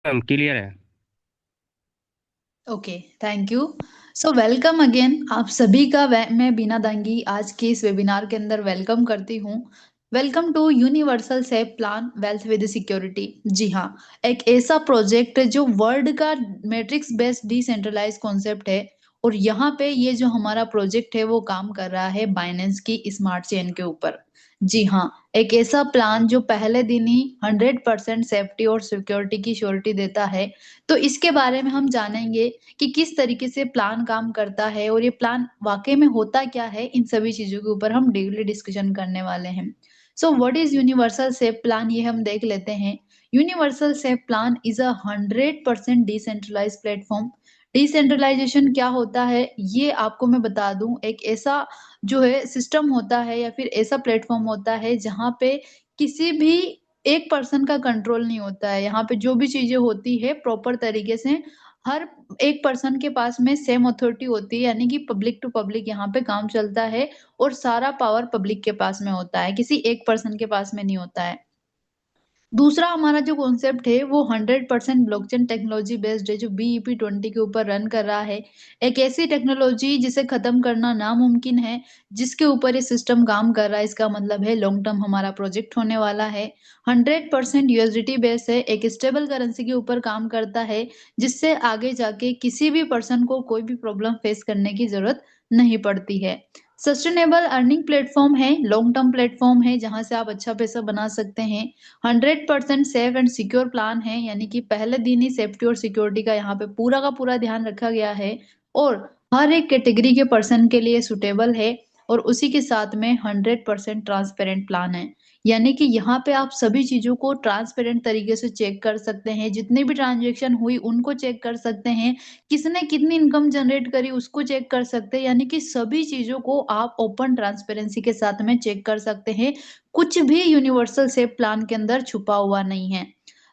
Ma'am clear है। Okay, thank you. So welcome again आप सभी का मैं बीना दांगी आज के इस वेबिनार के अंदर वेलकम करती हूँ। Welcome to universal safe plan wealth with security. जी हाँ, एक ऐसा प्रोजेक्ट जो वर्ल्ड का मैट्रिक्स बेस्ड डिसेंट्रलाइज कॉन्सेप्ट है। और यहाँ पे ये जो हमारा प्रोजेक्ट है वो काम कर रहा है बाइनेंस की स्मार्ट चेन के ऊपर। जी हाँ, एक ऐसा प्लान जो पहले दिन ही 100% सेफ्टी और सिक्योरिटी की श्योरिटी देता है। तो इसके बारे में हम जानेंगे कि किस तरीके से प्लान काम करता है और ये प्लान वाकई में होता क्या है। इन सभी चीजों के ऊपर हम डेली डिस्कशन करने वाले हैं। So what is universal safe plan, ये हम देख लेते हैं। Universal safe plan is a 100% decentralise platform. Decentralisation क्या होता है ये आपको मैं बता दूं। एक ऐसा जो है सिस्टम होता है या फिर ऐसा प्लेटफॉर्म होता है जहाँ पे किसी भी एक पर्सन का कंट्रोल नहीं होता है। यहाँ पे जो भी चीजें होती है प्रॉपर तरीके से हर एक पर्सन के पास में सेम अथॉरिटी होती है, यानी कि पब्लिक टू पब्लिक यहाँ पे काम चलता है। और सारा पावर पब्लिक के पास में होता है, किसी एक पर्सन के पास में नहीं होता है। दूसरा हमारा जो कॉन्सेप्ट है वो 100% ब्लॉकचेन टेक्नोलॉजी बेस्ड है, जो BEP 20 के ऊपर रन कर रहा है। एक ऐसी टेक्नोलॉजी जिसे खत्म करना नामुमकिन है, जिसके ऊपर ये सिस्टम काम कर रहा है। इसका मतलब है लॉन्ग टर्म हमारा प्रोजेक्ट होने वाला है। 100% USDT बेस है, एक स्टेबल करेंसी के ऊपर काम करता है, जिससे आगे जाके किसी भी पर्सन को कोई भी प्रॉब्लम फेस करने की जरूरत नहीं पड़ती है। सस्टेनेबल अर्निंग प्लेटफॉर्म है, लॉन्ग टर्म प्लेटफॉर्म है जहां से आप अच्छा पैसा बना सकते हैं। 100% सेफ एंड सिक्योर प्लान है, यानी कि पहले दिन ही सेफ्टी और सिक्योरिटी का यहाँ पे पूरा का पूरा ध्यान रखा गया है। और हर एक कैटेगरी के पर्सन के लिए सुटेबल है। और उसी के साथ में 100% ट्रांसपेरेंट प्लान है, यानी कि यहाँ पे आप सभी चीजों को ट्रांसपेरेंट तरीके से चेक कर सकते हैं। जितनी भी ट्रांजेक्शन हुई उनको चेक कर सकते हैं, किसने कितनी इनकम जनरेट करी उसको चेक कर सकते हैं, यानी कि सभी चीजों को आप ओपन ट्रांसपेरेंसी के साथ में चेक कर सकते हैं। कुछ भी यूनिवर्सल सेफ प्लान के अंदर छुपा हुआ नहीं है।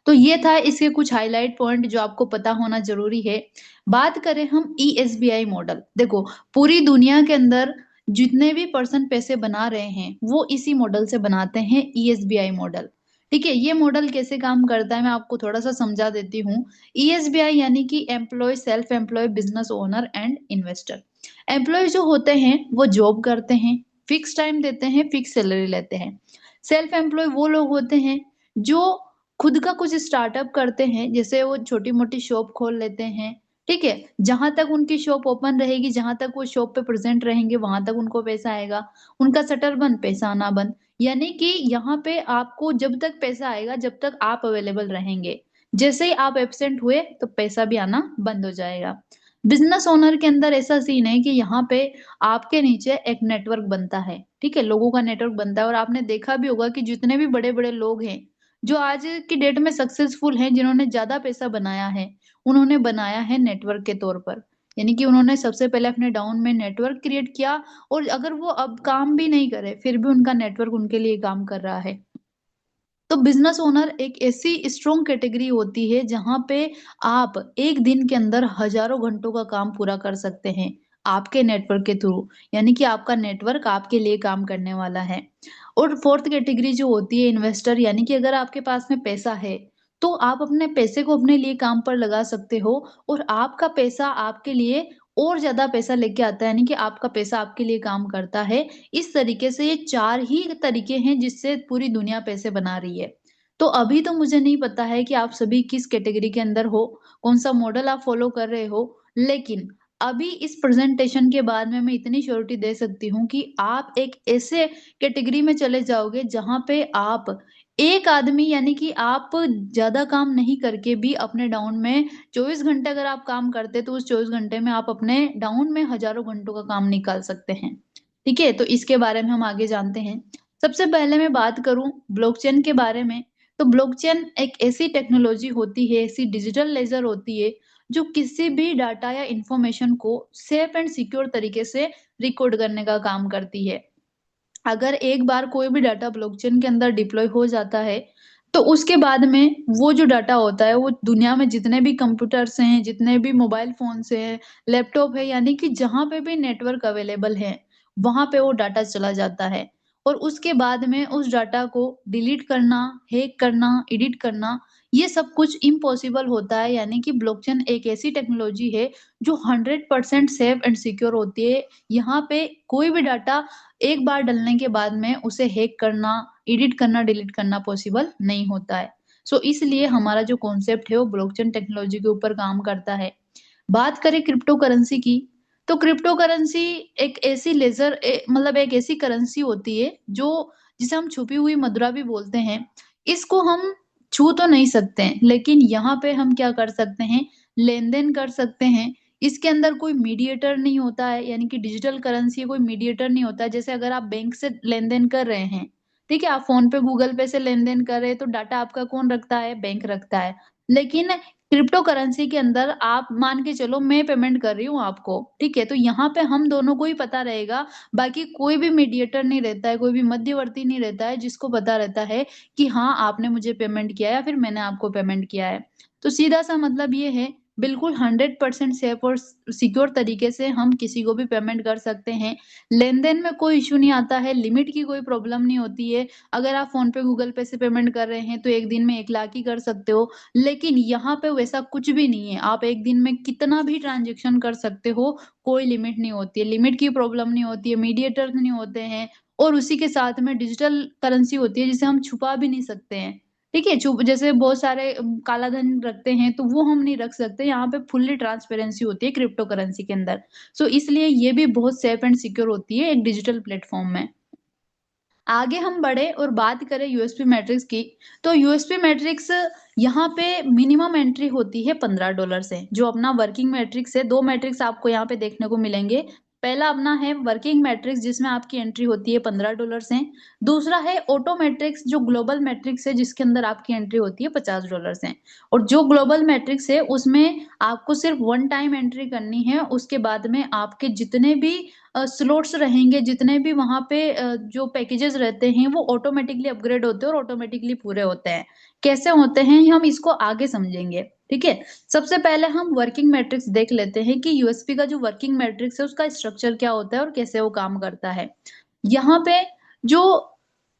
तो ये था इसके कुछ हाईलाइट पॉइंट जो आपको पता होना जरूरी है। बात करें हम ESBI मॉडल, देखो पूरी दुनिया के अंदर जितने भी पर्सन पैसे बना रहे हैं वो इसी मॉडल से बनाते हैं, ESBI मॉडल। ठीक है, ये मॉडल कैसे काम करता है मैं आपको थोड़ा सा समझा देती हूँ। ESBI यानी कि employ self employ business owner and investor. Employ जो होते हैं वो जॉब करते हैं, फिक्स टाइम देते हैं, फिक्स सैलरी लेते हैं। सेल्फ एम्प्लॉय वो लोग होते हैं जो खुद का कुछ स्टार्टअप करते हैं, जैसे वो छोटी मोटी शॉप खोल लेते हैं। ठीक है, जहां तक उनकी शॉप ओपन रहेगी, जहां तक वो शॉप पे प्रेजेंट रहेंगे वहां तक उनको पैसा आएगा। उनका शटर बंद, पैसा आना बंद। यानी कि यहाँ पे आपको जब तक पैसा आएगा जब तक आप अवेलेबल रहेंगे। जैसे ही आप एब्सेंट हुए तो पैसा भी आना बंद हो जाएगा। बिजनेस ओनर के अंदर ऐसा सीन है कि यहाँ पे आपके नीचे एक नेटवर्क बनता है। ठीक है, लोगों का नेटवर्क बनता है। और आपने देखा भी होगा कि जितने भी बड़े बड़े लोग हैं जो आज की डेट में सक्सेसफुल हैं, जिन्होंने ज्यादा पैसा बनाया है, उन्होंने बनाया है नेटवर्क के तौर पर। यानी कि उन्होंने सबसे पहले अपने डाउन में नेटवर्क क्रिएट किया। और अगर वो अब काम भी नहीं करे फिर भी उनका नेटवर्क उनके लिए काम कर रहा है। तो बिजनेस ओनर एक ऐसी स्ट्रॉन्ग कैटेगरी होती है जहां पे आप एक दिन के अंदर हजारों घंटों का काम पूरा कर सकते हैं आपके नेटवर्क के थ्रू। यानी कि आपका नेटवर्क आपके लिए काम करने वाला है। और फोर्थ कैटेगरी जो होती है इन्वेस्टर, यानी कि अगर आपके पास में पैसा है तो आप अपने पैसे को अपने लिए काम पर लगा सकते हो। और आपका पैसा आपके लिए और ज्यादा पैसा लेके आता है, यानी कि आपका पैसा आपके लिए काम करता है। इस तरीके से ये चार ही तरीके हैं जिससे पूरी दुनिया पैसे बना रही है। तो अभी तो मुझे नहीं पता है कि आप सभी किस कैटेगरी के अंदर हो, कौन सा मॉडल आप फॉलो कर रहे हो। लेकिन अभी इस प्रेजेंटेशन के बाद में मैं इतनी श्योरिटी दे सकती हूँ कि आप एक ऐसे कैटेगरी में चले जाओगे जहां पे आप एक आदमी, यानी कि आप ज्यादा काम नहीं करके भी अपने डाउन में 24 घंटे अगर आप काम करते तो उस 24 घंटे में आप अपने डाउन में हजारों घंटों का काम निकाल सकते हैं। ठीक है, तो इसके बारे में हम आगे जानते हैं। सबसे पहले मैं बात करूं ब्लॉकचेन के बारे में। तो ब्लॉकचेन एक ऐसी टेक्नोलॉजी होती है, ऐसी डिजिटल लेजर होती है जो किसी भी डाटा या इंफॉर्मेशन को सेफ एंड सिक्योर तरीके से रिकॉर्ड करने का काम करती है। अगर एक बार कोई भी डाटा ब्लॉकचेन के अंदर डिप्लॉय हो जाता है तो उसके बाद में वो जो डाटा होता है वो दुनिया में जितने भी कंप्यूटर्स हैं, जितने भी मोबाइल फोन्स हैं, लैपटॉप है, यानी कि जहां पे भी नेटवर्क अवेलेबल है वहां पे वो डाटा चला जाता है। और उसके बाद में उस डाटा को डिलीट करना, हैक करना, एडिट करना, ये सब कुछ इम्पॉसिबल होता है, यानी कि ब्लॉकचेन एक ऐसी टेक्नोलॉजी है जो 100% सेफ एंड सिक्योर होती है। यहाँ पे कोई भी डाटा एक बार डलने के बाद में उसे हैक करना, एडिट करना, डिलीट करना पॉसिबल नहीं होता है। सो इसलिए हमारा जो कॉन्सेप्ट है वो ब्लॉकचेन टेक्नोलॉजी के ऊपर काम करता है। बात करें क्रिप्टो करेंसी की, तो क्रिप्टो करेंसी एक ऐसी मतलब एक ऐसी करेंसी होती है जो जिसे हम छुपी हुई मुद्रा भी बोलते हैं। इसको हम छू तो नहीं सकते हैं, लेकिन यहाँ पे हम क्या कर सकते हैं, लेन-देन कर सकते हैं। इसके अंदर कोई मीडिएटर नहीं होता है, यानी कि डिजिटल करेंसी है, कोई मीडिएटर नहीं होता है। जैसे अगर आप बैंक से लेन-देन कर रहे हैं, ठीक है? आप फ़ोन पे, गूगल पे से लेन-देन कर रहे हैं, तो डाटा आपका कौन रखता है? बैंक रखता है। लेकिन क्रिप्टो करेंसी के अंदर आप मान के चलो मैं पेमेंट कर रही हूँ आपको, ठीक है? तो यहाँ पे हम दोनों को ही पता रहेगा, बाकी कोई भी मीडिएटर नहीं रहता है, कोई भी मध्यवर्ती नहीं रहता है, जिसको पता रहता है कि हाँ, आपने मुझे पेमेंट किया है या फिर मैंने आपको पेमेंट किया है। तो सीधा-सा मतलब ये है, बिल्कुल 100% सेफ और सिक्योर तरीके से हम किसी को भी पेमेंट कर सकते हैं। लेन-देन में कोई इश्यू नहीं आता है, लिमिट की कोई प्रॉब्लम नहीं होती है। अगर आप फ़ोन पे, गूगल पे से पेमेंट कर रहे हैं, तो 1 दिन में 1 लाख ही कर सकते हो। लेकिन यहाँ पे वैसा कुछ भी नहीं है। आप 1 दिन में कितना भी ट्रांज़ैक्शन कर सकते हो, कोई लिमिट नहीं होती है। लिमिट की प्रॉब्लम नहीं होती है, मीडिएटर्स नहीं होते हैं और उसी के साथ में डिजिटल करेंसी होती है जिसे हम छुपा भी नहीं सकते हैं। ठीक है? जैसे बहुत सारे काला धन रखते हैं, तो वो हम नहीं रख सकते। यहाँ पे फुल्ली ट्रांसपेरेंसी होती है क्रिप्टो करेंसी के अंदर। सो इसलिए ये भी बहुत सेफ एंड सिक्योर होती है एक डिजिटल प्लेटफ़ॉर्म में। आगे हम बढ़े और बात करें यूएसपी मैट्रिक्स की, तो यूएसपी मैट्रिक्स यहाँ पे मिनिमम एंट्री होती है $15 से। जो अपना वर्किंग मैट्रिक्स है, 2 मैट्रिक्स आपको यहाँ पे देखने को मिलेंगे। पहला अपना है वर्किंग मैट्रिक्स जिसमें आपकी एंट्री होती है $15 से। दूसरा है ऑटो मैट्रिक्स जो ग्लोबल मैट्रिक्स है जिसके अंदर आपकी एंट्री होती है $50 से। और जो ग्लोबल मैट्रिक्स है उसमें आपको सिर्फ वन टाइम एंट्री करनी है, उसके बाद में आपके जितने भी स्लॉट्स रहेंगे, जितने भी वहाँ पे जो पैकेजेज़ रहते हैं, वो ऑटोमैटिकली अपग्रेड होते हैं और ऑटोमैटिकली पूरे होते हैं। कैसे होते हैं, ये हम इसको आगे समझेंगे, ठीक है? सबसे पहले हम वर्किंग मैट्रिक्स देख लेते हैं कि यूएसपी का जो वर्किंग मैट्रिक्स है, उसका स्ट्रक्चर क्या होता है और कैसे वो काम करता है। यहाँ पे जो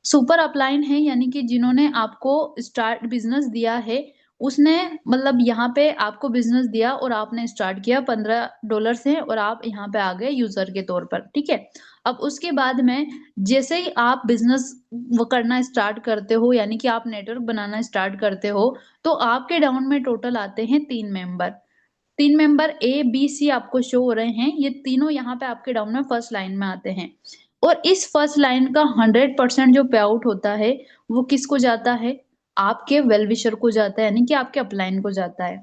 सुपर अपलाइन है, यानी कि जिन्होंने आपको स्टार्ट बिज़नेस दिया है, उसने मतलब यहाँ पे आपको बिज़नेस दिया और आपने स्टार्ट किया $15 से और आप यहाँ पे आ गए यूज़र के तौर पर, ठीक है? अब उसके बाद में जैसे ही आप बिज़नेस वो करना स्टार्ट करते हो, यानी कि आप नेटवर्क बनाना स्टार्ट करते हो, तो आपके डाउन में टोटल आते हैं 3 मेंबर। 3 मेंबर ए, बी, सी आपको शो हो रहे हैं। ये तीनों यहाँ पे आपके डाउन में फर्स्ट लाइन में आते हैं। और इस फर्स्ट लाइन का 100% जो पे आउट होता है, वो किसको जाता है? आपके वेल विशर को जाता है, यानी कि आपके अपलाइन को जाता है।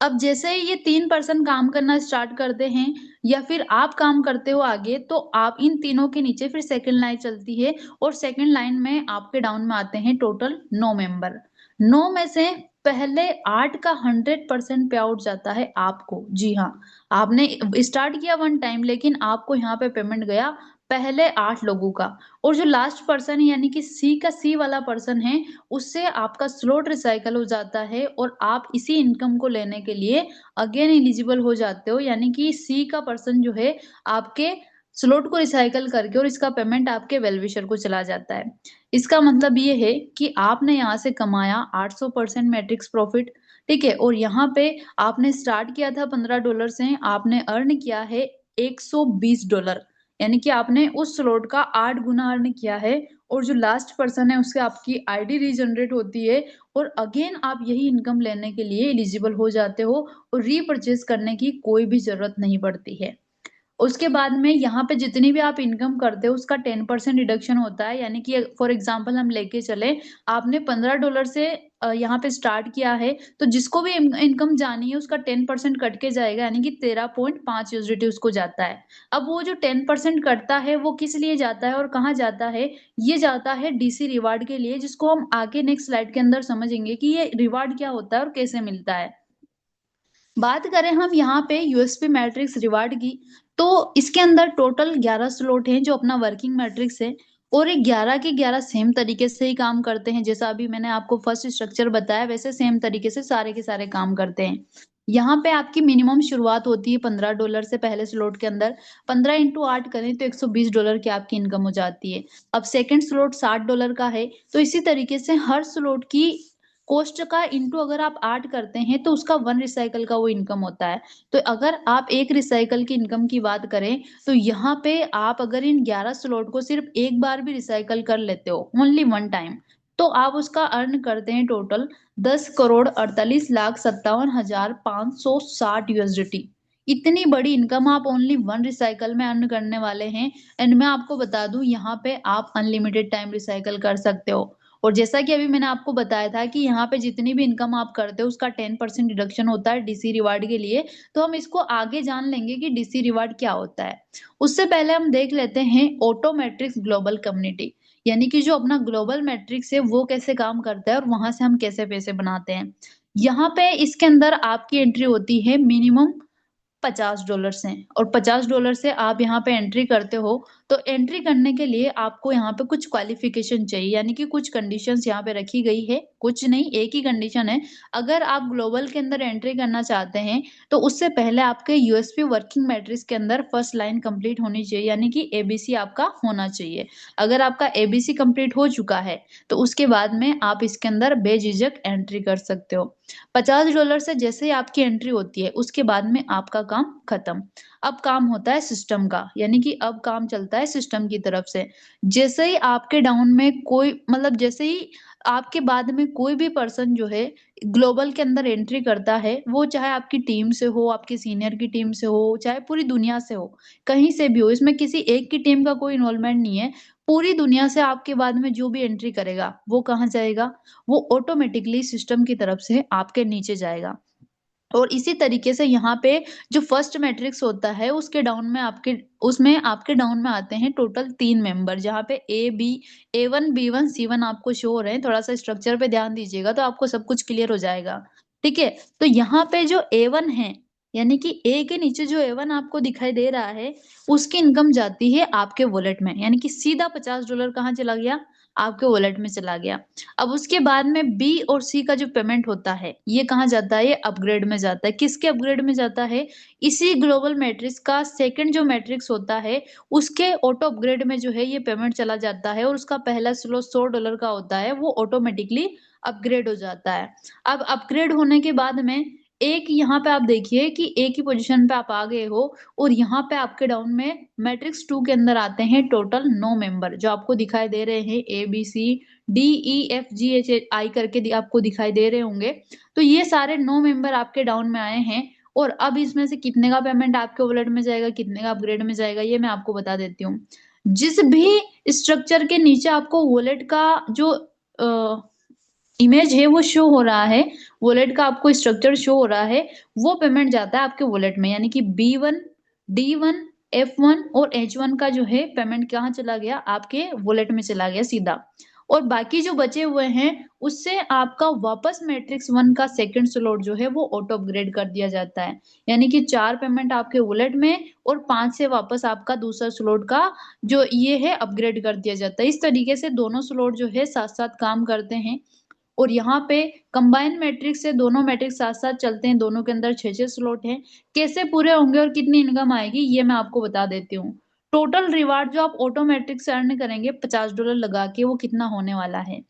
अब जैसे ही ये 3 पर्सन काम करना स्टार्ट करते हैं या फिर आप काम करते हो आगे, तो आप इन तीनों के नीचे फिर सेकंड लाइन चलती है और सेकंड लाइन में आपके डाउन में आते हैं टोटल 9 मेंबर। 9 में से पहले 8 का 100% पे आउट जाता है आपको। जी हाँ, आपने स्टार्ट किया वन टाइम, लेकिन आपको यहाँ पे पेमेंट गया पहले 8 लोगों का। और जो लास्ट पर्सन है, यानी कि सी का सी वाला पर्सन है, उससे आपका स्लॉट रिसाइकल हो जाता है और आप इसी इनकम को लेने के लिए अगेन एलिजिबल हो जाते हो, यानी कि सी का पर्सन जो है आपके स्लॉट को रिसाइकल करके और इसका पेमेंट आपके वेल विशर को चला जाता है। इसका मतलब ये है कि आपने यहाँ से कमाया 800% मैट्रिक्स प्रॉफिट, ठीक है? और यहाँ पे आपने स्टार्ट किया था $15 से, आपने अर्न किया है $120, यानी कि आपने उस स्लॉट का 8 गुना अर्न किया है। और जो लास्ट पर्सन है उससे आपकी आईडी रीजनरेट होती है और अगेन आप यही इनकम लेने के लिए एलिजिबल हो जाते हो और रीपरचेज करने की कोई भी ज़रूरत नहीं पड़ती है। उसके बाद में यहाँ पे जितनी भी आप इनकम करते हो उसका 10% डिडक्शन होता है, यानी कि फॉर एग्जांपल हम लेके चले, आपने $15 से यहाँ पे स्टार्ट किया है, तो जिसको भी इनकम जानी है उसका 10% कट के जाएगा, यानी कि 13.5 यूएसडीटी उसको जाता है। अब वो जो 10% कटता है वो किस लिए जाता है और कहाँ जाता है? ये जाता है डीसी रिवार्ड के लिए, जिसको हम आगे नेक्स्ट स्लाइड के अंदर समझेंगे कि ये रिवार्ड क्या होता है और कैसे मिलता है। बात करें हम यहाँ पे यूएसपी मैट्रिक्स रिवार्ड की, तो इसके अंदर टोटल 11 स्लॉट हैं जो अपना वर्किंग मैट्रिक्स है और ये 11 के 11 सेम तरीके से ही काम करते हैं। जैसा अभी मैंने आपको फर्स्ट स्ट्रक्चर बताया, वैसे सेम तरीके से सारे के सारे काम करते हैं। यहाँ पे आपकी मिनिमम शुरुआत होती है $15 से पहले स्लॉट के अंदर। 15 इंटू 8 करें तो $120 की आपकी इनकम हो जाती है। अब सेकंड स्लॉट $60 का है, तो इसी तरीके से हर स्लॉट की कॉस्ट का इंटू अगर आप 8 करते हैं तो उसका 1 रिसाइकल का वो इनकम होता है। तो अगर आप 1 रिसाइकल की इनकम की बात करें, तो यहाँ पे आप अगर इन 11 स्लॉट को सिर्फ एक बार भी रिसाइकल कर लेते हो, ओनली वन टाइम, तो आप उसका अर्न करते हैं टोटल 10,48,57,560 यूएसडीटी। इतनी बड़ी इनकम आप ओनली वन रिसाइकल में अर्न करने वाले हैं। एंड मैं आपको बता दूं, यहाँ पे आप अनलिमिटेड टाइम रिसाइकल कर सकते हो। और जैसा कि अभी मैंने आपको बताया था कि यहाँ पे जितनी भी इनकम आप करते हो उसका 10% डिडक्शन होता है डीसी रिवार्ड के लिए। तो हम इसको आगे जान लेंगे कि डीसी रिवार्ड क्या होता है। उससे पहले हम देख लेते हैं ऑटो मैट्रिक्स ग्लोबल कम्युनिटी, यानी कि जो अपना ग्लोबल मैट्रिक्स है वो कैसे काम करता है और वहां से हम कैसे पैसे बनाते हैं। यहाँ पे इसके अंदर आपकी एंट्री होती है मिनिमम $50 से, और $50 से आप यहाँ पे एंट्री करते हो। तो एंट्री करने के लिए आपको यहाँ पे कुछ क्वालिफिकेशन चाहिए, यानी कि कुछ कंडीशंस यहाँ पे रखी गई है। कुछ नहीं, एक ही कंडीशन है। अगर आप ग्लोबल के अंदर एंट्री करना चाहते हैं तो उससे पहले आपके यूएसपी वर्किंग मैट्रिक्स के अंदर फर्स्ट लाइन कंप्लीट होनी चाहिए, यानी कि एबीसी आपका होना चाहिए। अगर आपका एबीसी कंप्लीट हो चुका है तो उसके बाद में आप इसके अंदर बेझिझक एंट्री कर सकते हो। $50 से जैसे ही आपकी एंट्री होती है उसके बाद में आपका काम खत्म। अब काम होता है सिस्टम का, यानी कि अब काम चलता है सिस्टम की तरफ से। जैसे ही आपके डाउन में कोई मतलब जैसे ही आपके बाद में कोई भी पर्सन जो है ग्लोबल के अंदर एंट्री करता है, वो चाहे आपकी टीम से हो, आपके सीनियर की टीम से हो, चाहे पूरी दुनिया से हो, कहीं से भी हो, इसमें किसी एक की टीम का कोई इन्वॉल्वमेंट नहीं है। पूरी दुनिया से आपके बाद में जो भी एंट्री करेगा वो कहाँ जाएगा? वो ऑटोमेटिकली सिस्टम की तरफ से आपके नीचे जाएगा। और इसी तरीके से यहाँ पे जो फर्स्ट मैट्रिक्स होता है उसके डाउन में आपके उसमें आपके डाउन में आते हैं टोटल 3 मेंबर, जहाँ पे ए1 बी1 सी1 आपको शो हो रहे हैं। थोड़ा सा स्ट्रक्चर पे ध्यान दीजिएगा तो आपको सब कुछ क्लियर हो जाएगा। ठीक है, तो यहाँ पे जो ए1 है, यानी कि ए के नीचे जो ए1 आपको दिखाई दे रहा है, उसकी इनकम जाती है आपके वॉलेट में, यानी कि सीधा $50 कहाँ चला गया? आपके वॉलेट में चला गया। अब उसके बाद में बी और सी का जो पेमेंट होता है ये कहाँ जाता है? ये अपग्रेड में जाता है। किसके अपग्रेड में जाता है? इसी ग्लोबल मैट्रिक्स का सेकंड जो मैट्रिक्स होता है उसके ऑटो अपग्रेड में जो है ये पेमेंट चला जाता है, और उसका पहला स्लॉट $100 का होता है, वो ऑटोमेटिकली अपग्रेड हो जाता है। अब अपग्रेड होने के बाद में एक यहाँ पे आप देखिए कि एक ही पोजीशन पे आप आ गए हो, और यहाँ पे आपके डाउन में मैट्रिक्स 2 के अंदर आते हैं टोटल 9 मेंबर, जो आपको दिखाई दे रहे हैं A B C D E F G H I करके आपको दिखाई दे रहे होंगे। तो ये सारे 9 मेंबर आपके डाउन में आए हैं। और अब इसमें से कितने का पेमेंट आपके वॉलेट में जाएगा, कितने का अपग्रेड में जाएगा, ये मैं आपको बता देती हूँ। जिस भी स्ट्रक्चर के नीचे आपको वॉलेट का जो इमेज है वो शो हो रहा है, वॉलेट का आपको स्ट्रक्चर शो हो रहा है, वो पेमेंट जाता है आपके वॉलेट में, यानी कि बी1 डी1 एफ1 और एच1 का जो है पेमेंट कहाँ चला गया? आपके वॉलेट में चला गया सीधा। और बाकी जो बचे हुए हैं उससे आपका वापस मैट्रिक्स 1 का सेकंड स्लॉट जो है वो ऑटो अपग्रेड कर दिया जाता है, यानी कि 4 पेमेंट आपके वॉलेट में और 5 से वापस आपका दूसरा स्लॉट का जो ये है अपग्रेड कर दिया जाता है। इस तरीके से दोनों स्लॉट जो है साथ साथ काम करते हैं। और यहाँ पे कंबाइन मैट्रिक्स से दोनों मैट्रिक्स साथ-साथ चलते हैं, दोनों के अंदर 6-6 स्लॉट हैं। कैसे पूरे होंगे और कितनी इनकम आएगी ये मैं आपको बता देती हूँ। टोटल रिवार्ड जो आप ऑटो मैट्रिक्स से अर्न करेंगे $50 लगा के, वो कितना होने वाला है?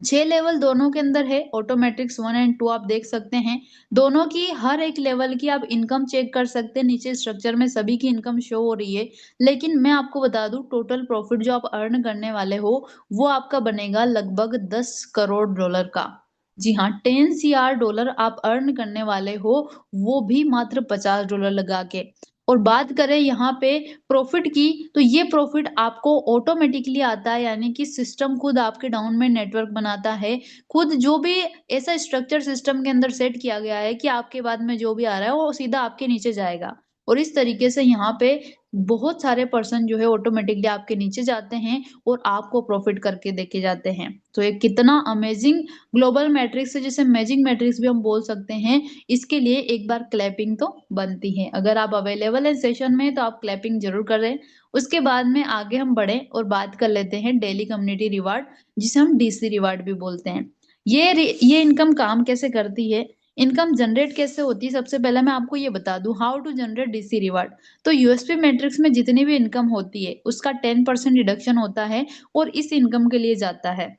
6 लेवल दोनों के अंदर है, ऑटोमेटिक्स 1 एंड 2 आप देख सकते हैं। दोनों की हर एक लेवल की आप इनकम चेक कर सकते हैं, नीचे स्ट्रक्चर में सभी की इनकम शो हो रही है। लेकिन मैं आपको बता दूँ टोटल प्रॉफिट जो आप अर्न करने वाले हो, वो आपका बनेगा लगभग $10 करोड़ का। जी हाँ, 10 सीआर डॉलर आप अर्न करने वाले हो, वो भी मात्र $50 लगा के। और बात करें यहाँ पे प्रॉफिट की, तो ये प्रॉफिट आपको ऑटोमेटिकली आता है, यानी कि सिस्टम खुद आपके डाउन में नेटवर्क बनाता है। खुद जो भी ऐसा स्ट्रक्चर सिस्टम के अंदर सेट किया गया है कि आपके बाद में जो भी आ रहा है वो सीधा आपके नीचे जाएगा। और इस तरीके से यहाँ पे बहुत सारे पर्सन जो है ऑटोमेटिकली आपके नीचे जाते हैं और आपको प्रॉफिट करके देके जाते हैं। तो ये कितना अमेजिंग ग्लोबल मैट्रिक्स है, जिसे मैजिक मैट्रिक्स भी हम बोल सकते हैं। इसके लिए एक बार क्लैपिंग तो बनती है। अगर आप अवेलेबल है सेशन में तो आप क्लैपिंग जरूर करें। उसके बाद में आगे हम बढ़े और बात कर लेते हैं डेली कम्युनिटी रिवार्ड, जिसे हम डीसी रिवार्ड भी बोलते हैं। ये इनकम काम कैसे करती है, इनकम जनरेट कैसे होती है, सबसे पहले मैं आपको ये बता दूं how to generate DC reward. तो यूएसपी मैट्रिक्स में जितनी भी इनकम होती है उसका 10% डिडक्शन होता है और इस इनकम के लिए जाता है।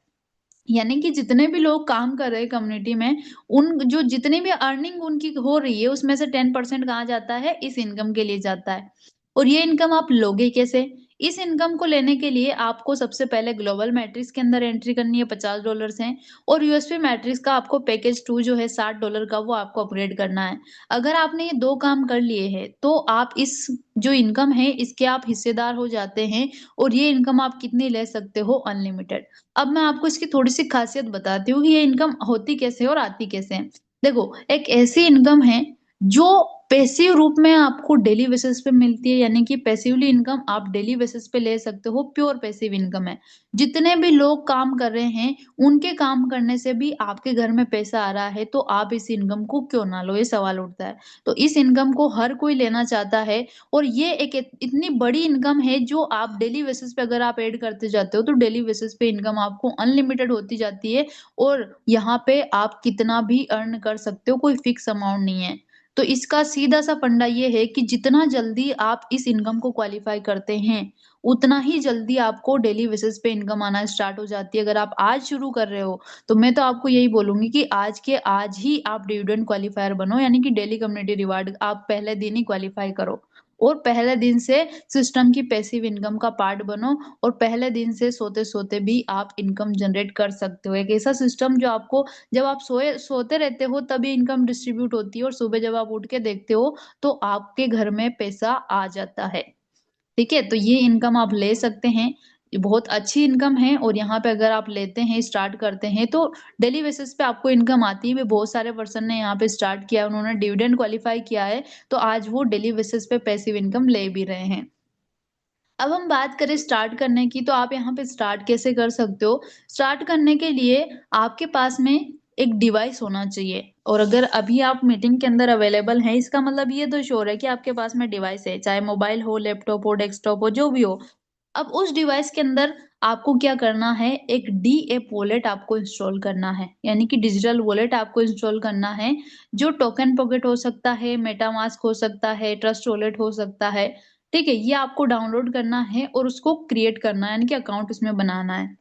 यानी कि जितने भी लोग काम कर रहे हैं कम्युनिटी में, उन जो जितनी भी अर्निंग उनकी हो रही है, उसमें से 10% कहाँ जाता है? इस इनकम के लिए जाता है। और ये इनकम आप लोगे कैसे? इस इनकम को लेने के लिए आपको सबसे पहले ग्लोबल मैट्रिक्स के अंदर एंट्री करनी है, $50 हैं, और यूएसपी मैट्रिक्स का आपको पैकेज 2 जो है $60 का, वो आपको अपग्रेड करना है। अगर आपने ये 2 काम कर लिए हैं, तो आप इस जो इनकम है, इसके आप हिस्सेदार हो जाते हैं, और ये इनकम आप कितनी ले सकते हो? अनलिमिटेड। अब मैं आपको इसकी थोड़ी-सी ख़ासियत बताती हूँ कि ये इनकम होती कैसे है और आती कैसे है। देखो, एक ऐसी इनकम है जो पैसिव रूप में आपको डेली बेसिस पे मिलती है, यानी कि पैसिवली इनकम आप डेली बेसिस पे ले सकते हो, प्योर पैसिव इनकम है। जितने भी लोग काम कर रहे हैं, उनके काम करने से भी आपके घर में पैसा आ रहा है, तो आप इस इनकम को क्यों ना लो? ये सवाल उठता है। तो इस इनकम को हर कोई लेना चाहता है, और ये एक इतनी बड़ी इनकम है जो आप डेली बेसिस पे अगर आप ऐड करते जाते हो, तो डेली बेसिस पे इनकम आपको अनलिमिटेड होती जाती है, और यहाँ पे आप कितना भी अर्न कर सकते हो, कोई फिक्स अमाउंट नहीं है। तो इसका सीधा-सा फंडा ये है कि जितना जल्दी आप इस इनकम को क्वालीफाई करते हैं, उतना ही जल्दी आपको डेली बेसिस पे इनकम आना स्टार्ट हो जाती है। अगर आप आज शुरू कर रहे हो, तो मैं तो आपको यही बोलूँगी कि आज के आज ही आप डिविडेंड क्वालीफायर बनो, यानी कि डेली कम्युनिटी रिवार्ड आप पहले दिन ही क्वालीफाई करो। और पहले दिन से सिस्टम की पैसिव इनकम का पार्ट बनो, और पहले दिन से सोते-सोते भी आप इनकम जनरेट कर सकते हो। एक ऐसा सिस्टम जो आपको, जब आप सोते रहते हो तभी इनकम डिस्ट्रीब्यूट होती है, और सुबह जब आप उठ के देखते हो तो आपके घर में पैसा आ जाता है। ठीक है? तो ये इनकम आप ले सकते हैं। ये बहुत अच्छी इनकम है, और यहाँ पे अगर आप लेते हैं, स्टार्ट करते हैं, तो डेली बेसिस पे आपको इनकम आती है। बहुत सारे पर्सन ने यहाँ पे स्टार्ट किया, उन्होंने डिविडेंड क्वालीफाई किया है, तो आज वो डेली बेसिस पे पैसिव इनकम ले भी रहे हैं। अब हम बात करें स्टार्ट करने की, तो आप यहाँ पे स्टार्ट कैसे कर सकते हो? स्टार्ट करने के लिए आपके पास में एक डिवाइस होना चाहिए, और अगर अभी आप मीटिंग के अंदर अवेलेबल हैं, इसका मतलब ये तो श्योर है कि आपके पास में डिवाइस है, चाहे मोबाइल हो, लैपटॉप हो, डेस्कटॉप हो, जो भी हो। अब उस डिवाइस के अंदर आपको क्या करना है, एक डी ऐप वॉलेट आपको इंस्टॉल करना है, यानी कि डिजिटल वॉलेट आपको इंस्टॉल करना है, जो टोकन पॉकेट हो सकता है, मेटामास्क हो सकता है, ट्रस्ट वॉलेट हो सकता है। ठीक है? ये आपको डाउनलोड करना है और उसको क्रिएट करना है, यानी कि अकाउंट उसमें बनाना है।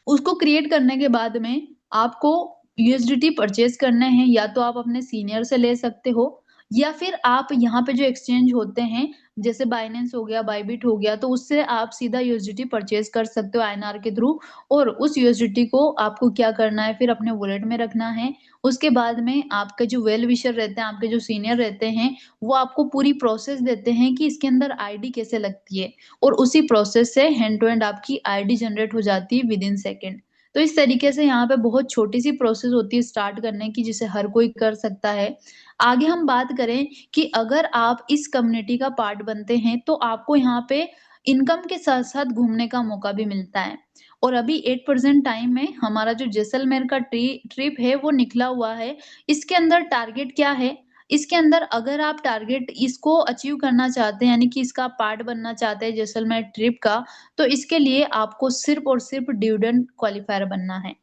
उसको क्रिएट करने के बाद में आपको यूएसडीटी परचेज़ करने हैं, या तो आप अपने सीनियर से ले सकते हो, या फिर आप यहाँ पे जो एक्सचेंज होते हैं, जैसे बाइनेंस हो गया, बायबिट हो गया, तो उससे आप सीधा यूएसडीटी परचेज़ कर सकते हो आईएनआर के थ्रू, और उस यूएसडीटी को आपको क्या करना है, फिर अपने वॉलेट में रखना है। उसके बाद में आपके जो वेल विशर रहते हैं, आपके जो सीनियर रहते हैं, वो आपको पूरी प्रोसेस देते हैं कि इसके अंदर आईडी कैसे लगती है, और उसी प्रोसेस से हैंड टू हैंड आपकी आईडी जनरेट हो जाती है विदिन सेकंड। तो इस तरीके से यहाँ पे बहुत छोटी-सी प्रोसेस होती है स्टार्ट करने की, जिसे हर कोई कर सकता है। आगे हम बात करें कि अगर आप इस कम्युनिटी का पार्ट बनते हैं, तो आपको यहाँ पे इनकम के साथ-साथ घूमने का मौका भी मिलता है। और अभी 8% टाइम में हमारा जो जैसलमेर का ट्रिप है वो निकला हुआ है। इसके अंदर टारगेट क्या है? इसके अंदर अगर आप टारगेट इसको अचीव करना चाहते हैं, यानी कि इसका पार्ट बनना चाहते हैं जैसलमेर ट्रिप का, तो इसके लिए आपको सिर्फ़ और सिर्फ़ डिविडेंड क्वालीफायर बनना है।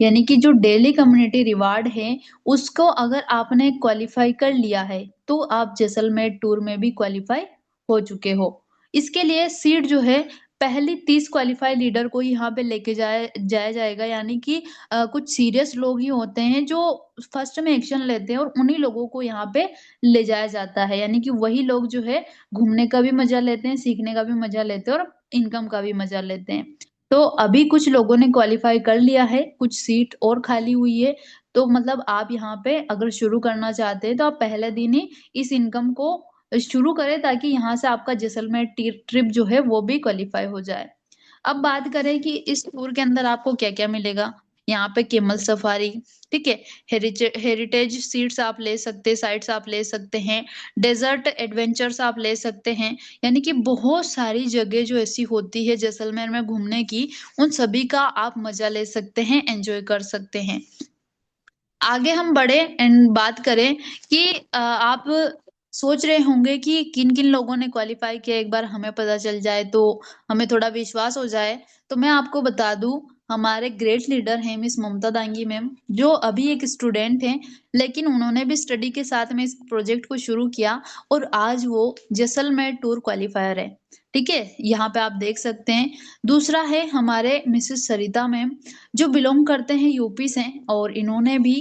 यानी कि जो डेली कम्युनिटी रिवार्ड है, उसको अगर आपने क्वालीफाई कर लिया है, तो आप जैसलमेर टूर में भी क्वालीफाई हो चुके हो। इसके लिए सीट जो है, पहली 30 क्वालीफाई लीडर को यहाँ पे लेके जाया जाएगा, यानी कि कुछ सीरियस लोग ही होते हैं जो फर्स्ट में एक्शन लेते हैं, और उन्हीं लोगों को यहाँ पे ले जाया जाता है। यानी कि वही लोग जो है घूमने का भी मज़ा लेते हैं, सीखने का भी मज़ा लेते हैं, और इनकम का भी मज़ा लेते हैं। तो अभी कुछ लोगों ने क्वालीफाई कर लिया है, कुछ सीट और खाली हुई है, तो मतलब आप यहाँ पे अगर शुरू करना चाहते हैं, तो आप पहले दिन ही इस इनकम को शुरू करें, ताकि यहाँ से आपका जैसलमेर ट्रिप जो है वो भी क्वालीफाई हो जाए। अब बात करें कि इस टूर के अंदर आपको क्या-क्या मिलेगा? यहाँ पे कैमल सफारी, ठीक है? हेरिटेज सीट्स आप ले सकते हैं, साइट्स आप ले सकते हैं, डेज़र्ट एडवेंचर्स आप ले सकते हैं, यानी कि बहुत सारी जगह जो ऐसी होती है जैसलमेर में घूमने की, उन सभी का आप मज़ा ले सकते हैं, एन्जॉय कर सकते हैं। आगे हम बढ़े एंड बात करें कि आप सोच रहे होंगे कि किन-किन लोगों ने क्वालीफाई किया, एक बार हमें पता चल जाए तो हमें थोड़ा विश्वास हो जाए। तो मैं आपको बता दूँ, हमारे ग्रेट लीडर हैं मिस ममता दांगी मैम, जो अभी एक स्टूडेंट हैं, लेकिन उन्होंने भी स्टडी के साथ में इस प्रोजेक्ट को शुरू किया और आज वो जैसलमेर टूर क्वालिफायर है। ठीक है, यहाँ पे आप देख सकते हैं। दूसरा है हमारे मिसेस सरिता मैम, जो बिलोंग करते हैं यूपी से, और इन्होंने भी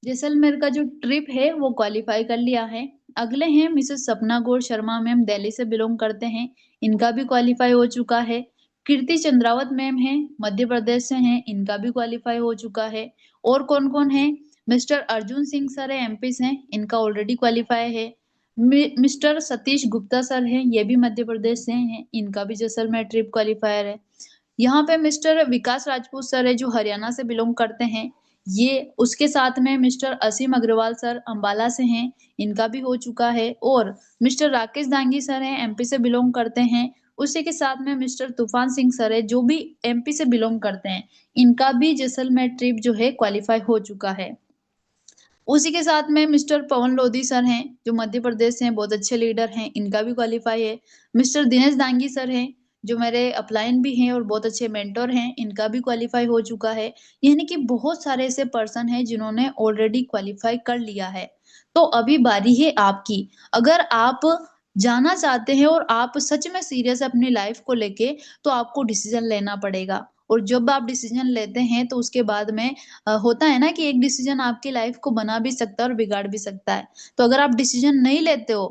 जैसलमेर का जो ट्रिप है वो क्वालिफाई कर लिया है। अगले हैं मिसेस सपना गौर शर्मा मैम, दिल्ली से बिलोंग करते हैं, इनका भी क्वालिफाई हो चुका है। कीर्ति चंद्रावत मैम हैं, मध्य प्रदेश से हैं, इनका भी क्वालिफाई हो चुका है। और कौन कौन है? मिस्टर अर्जुन सिंह सर है, एमपी से, इनका ऑलरेडी क्वालिफाई है। मिस्टर सतीश गुप्ता सर हैं, ये भी मध्य प्रदेश से हैं, इनका भी जैसलमेर ट्रिप क्वालिफायर है। यहाँ पे मिस्टर विकास राजपूत सर है, जो हरियाणा से बिलोंग करते हैं, ये उसके साथ में मिस्टर असीम अग्रवाल सर अंबाला से हैं, इनका भी हो चुका है। और मिस्टर राकेश दांगी सर हैं, एमपी से बिलोंग करते हैं, उसी के साथ में मिस्टर तूफान सिंह सर है, जो भी एमपी से बिलोंग करते हैं, इनका भी जैसलमेर ट्रिप जो है क्वालिफाई हो चुका है। उसी के साथ में मिस्टर पवन लोधी सर हैं, जो मध्य प्रदेश से हैं, बहुत अच्छे लीडर हैं, इनका भी क्वालिफाई है। मिस्टर दिनेश दांगी सर हैं, जो मेरे अपलाइन भी हैं और बहुत अच्छे मेंटर हैं, इनका भी क्वालिफाई हो चुका है। यानी कि बहुत सारे ऐसे पर्सन हैं जिन्होंने ऑलरेडी क्वालिफाई कर लिया है। तो अभी बारी है आपकी। अगर आप जाना चाहते हैं और आप सच में सीरियस है अपनी लाइफ को लेके, तो आपको डिसीजन लेना पड़ेगा। और जब आप डिसीजन लेते हैं तो उसके बाद में होता है ना कि एक डिसीजन आपकी लाइफ को बना भी सकता है और बिगाड़ भी सकता है। तो अगर आप डिसीजन नहीं लेते हो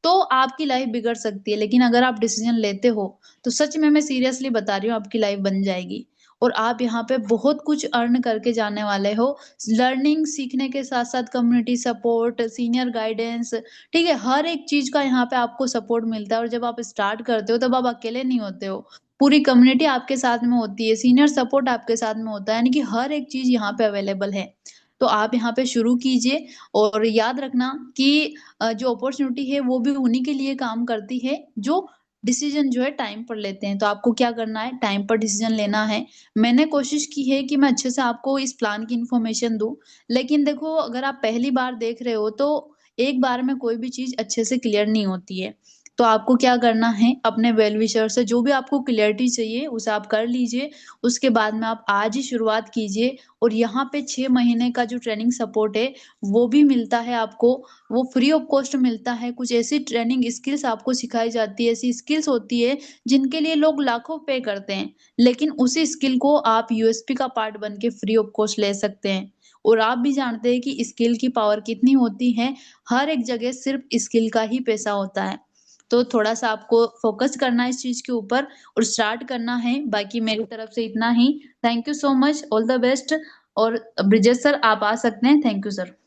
तो आपकी लाइफ बिगड़ सकती है, लेकिन अगर आप डिसीजन लेते हो तो सच में मैं सीरियसली बता रही हूँ, आपकी लाइफ बन जाएगी। और आप यहाँ पे बहुत कुछ अर्न करके जाने वाले हो। लर्निंग सीखने के साथ साथ कम्युनिटी सपोर्ट, सीनियर गाइडेंस, ठीक है, हर एक चीज का यहाँ पे आपको सपोर्ट मिलता है। और जब आप स्टार्ट करते हो तब आप अकेले नहीं होते हो, पूरी कम्युनिटी आपके साथ में होती है, सीनियर सपोर्ट आपके साथ में होता है, यानी कि हर एक चीज यहाँ पे अवेलेबल है। तो आप यहाँ पे शुरू कीजिए। और याद रखना कि जो अपॉर्चुनिटी है वो भी उन्हीं के लिए काम करती है जो डिसीजन जो है टाइम पर लेते हैं। तो आपको क्या करना है, टाइम पर डिसीजन लेना है। मैंने कोशिश की है कि मैं अच्छे से आपको इस प्लान की इन्फॉर्मेशन दूं, लेकिन देखो अगर आप पहली बार देख रहे हो तो एक बार में कोई भी चीज अच्छे से क्लियर नहीं होती है। तो आपको क्या करना है, अपने वेल विशर से जो भी आपको क्लियरिटी चाहिए उसे आप कर लीजिए। उसके बाद में आप आज ही शुरुआत कीजिए। और यहाँ पे 6 महीने का जो ट्रेनिंग सपोर्ट है वो भी मिलता है आपको, वो फ्री ऑफ कॉस्ट मिलता है। कुछ ऐसी ट्रेनिंग स्किल्स आपको सिखाई जाती है, ऐसी स्किल्स होती है जिनके लिए लोग लाखों पे करते हैं, लेकिन उसी स्किल को आप यूएसपी का पार्ट बन के फ्री ऑफ कॉस्ट ले सकते हैं। और आप भी जानते हैं कि स्किल की पावर कितनी होती है, हर एक जगह सिर्फ स्किल का ही पैसा होता है। तो थोड़ा-सा आपको फ़ोकस करना है इस चीज़ के ऊपर और स्टार्ट करना है। बाकी मेरी तरफ से इतना ही। Thank you so much, all the best. और ब्रिजेश सर आप आ सकते हैं। Thank you sir.